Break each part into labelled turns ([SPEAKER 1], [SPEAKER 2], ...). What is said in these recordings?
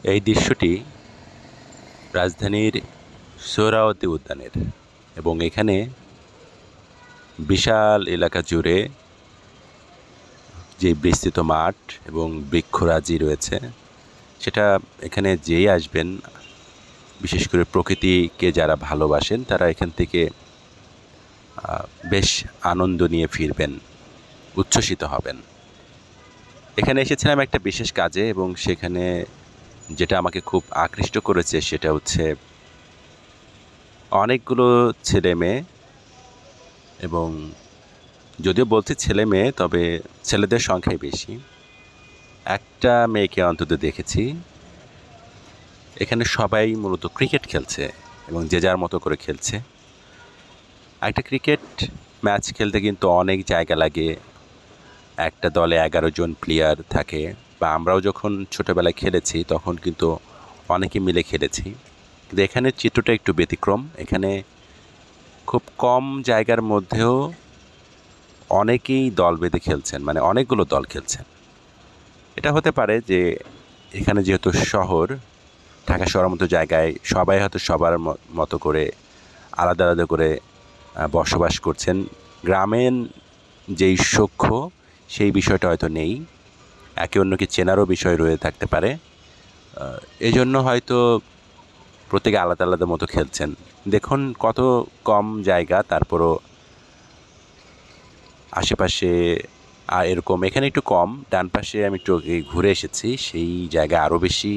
[SPEAKER 1] এই দৃশ্যটি রাজধানীর সোহরাওয়ার্দী উদ্যানের এবং এখানে বিশাল এলাকা জুড়ে যে বিস্তৃত মাঠ এবং বৃক্ষরাজি রয়েছে সেটা এখানে যেই আসবেন, বিশেষ করে প্রকৃতিকে যারা ভালোবাসেন তারা এখান থেকে বেশ আনন্দ নিয়ে ফিরবেন, উচ্ছ্বসিত হবেন। এখানে এসেছিলাম একটা বিশেষ কাজে এবং সেখানে যেটা আমাকে খুব আকৃষ্ট করেছে সেটা হচ্ছে অনেকগুলো ছেলে মেয়ে, এবং যদিও বলছি ছেলে মেয়ে তবে ছেলেদের সংখ্যাই বেশি। একটা মেয়েকে অন্তত দেখেছি। এখানে সবাই মূলত ক্রিকেট খেলছে এবং যে যার মতো করে খেলছে। একটা ক্রিকেট ম্যাচ খেলতে কিন্তু অনেক জায়গা লাগে, একটা দলে 11 জন প্লেয়ার থাকে, বা আমরাও যখন ছোটোবেলায় খেলেছি তখন কিন্তু অনেকে মিলে খেলেছি। কিন্তু এখানে চিত্রটা একটু ব্যতিক্রম। এখানে খুব কম জায়গার মধ্যেও অনেকেই দল বেঁধে খেলছেন, মানে অনেকগুলো দল খেলছেন। এটা হতে পারে যে এখানে যেহেতু শহর, ঢাকা শহরের মতো জায়গায় সবাই হয়তো সবার মতো করে আলাদা আলাদা করে বসবাস করছেন। গ্রামের যেই সখ্য সেই বিষয়টা হয়তো নেই, একে অন্যকে চেনারও বিষয় রয়ে থাকতে পারে। এই জন্য হয়তো প্রত্যেকে আলাদা আলাদা মতো খেলছেন। দেখুন কত কম জায়গা, তারপরও আশেপাশে এরকম। এখানে একটু কম, ডান পাশে আমি একটু ঘুরে এসেছি, সেই জায়গায় আরও বেশি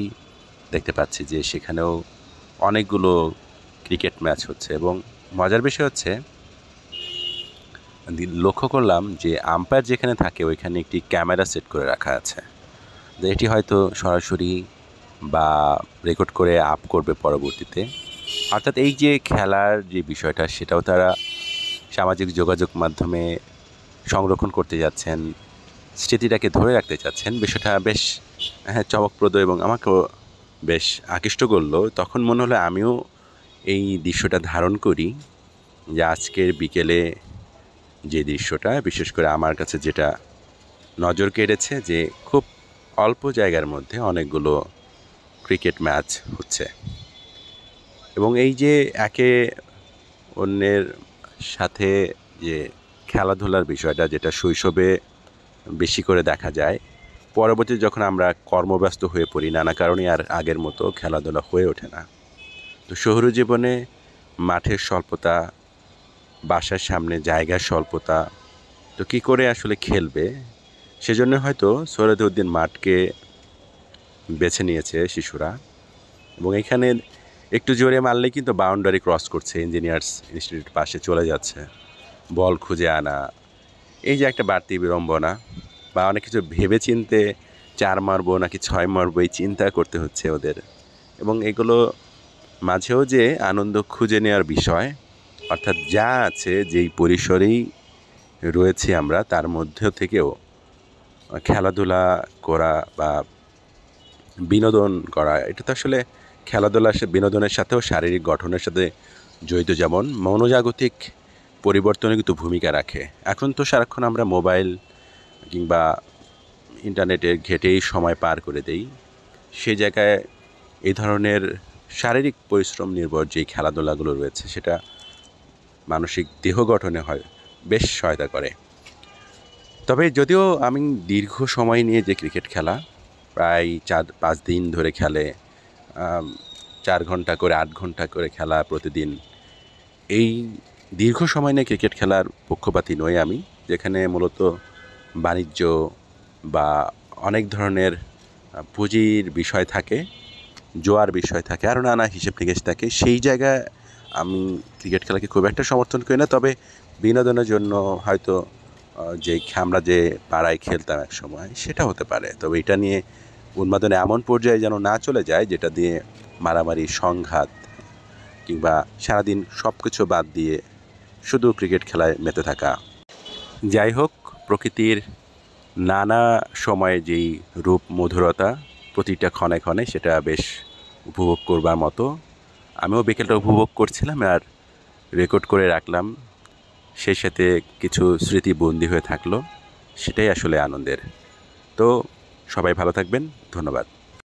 [SPEAKER 1] দেখতে পাচ্ছি যে সেখানেও অনেকগুলো ক্রিকেট ম্যাচ হচ্ছে। এবং মজার বিষয় হচ্ছে, লক্ষ্য করলাম যে আম্পায়ার যেখানে থাকে ওইখানে একটি ক্যামেরা সেট করে রাখা আছে। এটি হয়তো সরাসরি বা রেকর্ড করে আপ করবে পরবর্তীতে। অর্থাৎ এই যে খেলার যে বিষয়টা সেটাও তারা সামাজিক যোগাযোগ মাধ্যমে সংরক্ষণ করতে যাচ্ছেন, স্মৃতিটাকে ধরে রাখতে চাচ্ছেন। বিষয়টা বেশ চমকপ্রদ এবং আমাকেও বেশ আকৃষ্ট করলো। তখন মনে হলো আমিও এই দৃশ্যটা ধারণ করি, যে আজকের বিকেলে যে দৃশ্যটা বিশেষ করে আমার কাছে যেটা নজর কেড়েছে, যে খুব অল্প জায়গার মধ্যে অনেকগুলো ক্রিকেট ম্যাচ হচ্ছে। এবং এই যে একে অন্যের সাথে যে খেলাধুলার বিষয়টা, যেটা শৈশবে বেশি করে দেখা যায়, পরবর্তীতে যখন আমরা কর্মব্যস্ত হয়ে পড়ি নানা কারণে আর আগের মতো খেলাধুলা হয়ে ওঠে না। তো শহুরে জীবনে মাঠের স্বল্পতা, বাসার সামনে জায়গার স্বল্পতা, তো কী করে আসলে খেলবে, সেজন্য হয়তো সোহরাওয়ার্দী মাঠকে বেছে নিয়েছে শিশুরা। এবং এখানে একটু জোরে মারলেই কিন্তু বাউন্ডারি ক্রস করছে, ইঞ্জিনিয়ার্স ইনস্টিটিউট পাশে চলে যাচ্ছে, বল খুঁজে আনা, এই যে একটা বাড়তি বিড়ম্বনা, বা অনেক কিছু ভেবে চিনতে 4 মারবো নাকি 6 মারবো এই চিন্তা করতে হচ্ছে ওদের। এবং এগুলো মাঝেও যে আনন্দ খুঁজে নেওয়ার বিষয়, অর্থাৎ যা আছে যেই পরিসরেই রয়েছি আমরা তার মধ্যে থেকেও খেলাধুলা করা বা বিনোদন করা, এটা তো আসলে খেলাধুলা বিনোদনের সাথেও শারীরিক গঠনের সাথে জড়িত। যেমন মনোজাগতিক পরিবর্তনে কিন্তু ভূমিকা রাখে। এখন তো সারাক্ষণ আমরা মোবাইল কিংবা ইন্টারনেটে ঘেঁটেই সময় পার করে দেই। সেই জায়গায় এই ধরনের শারীরিক পরিশ্রম নির্ভর যেই খেলাধুলাগুলো রয়েছে সেটা মানসিক দেহ গঠনে হয় বেশ সহায়তা করে। তবে যদিও আমি দীর্ঘ সময় নিয়ে যে ক্রিকেট খেলা, প্রায় 4-5 দিন ধরে খেলে, 4 ঘন্টা করে 8 ঘন্টা করে খেলা প্রতিদিন, এই দীর্ঘ সময় নিয়ে ক্রিকেট খেলার পক্ষপাতী নই আমি। যেখানে মূলত বাণিজ্য বা অনেক ধরনের পুঁজির বিষয় থাকে, জোয়ার বিষয় থাকে, আরও নানা হিসেব নিকেশ থাকে, সেই জায়গায় আমি ক্রিকেট খেলাকে খুব একটা সমর্থন করি না। তবে বিনোদনের জন্য হয়তো যে আমরা যে পাড়ায় খেলতাম এক সময় সেটা হতে পারে। তবে এটা নিয়ে উন্মাদনা এমন পর্যায়ে যেন না চলে যায় যেটা দিয়ে মারামারি, সংঘাত, কিংবা সারাদিন সব কিছু বাদ দিয়ে শুধু ক্রিকেট খেলায় মেতে থাকা। যাই হোক, প্রকৃতির নানা সময়ে যেই রূপ মধুরতা প্রতিটা ক্ষণে ক্ষণে, সেটা বেশ উপভোগ করবার মতো। আমিও বিকেলটা উপভোগ করছিলাম আর রেকর্ড করে রাখলাম, সেই সাথে কিছু স্মৃতি বন্দী হয়ে থাকলো। সেটাই আসলে আনন্দের। তো সবাই ভালো থাকবেন, ধন্যবাদ।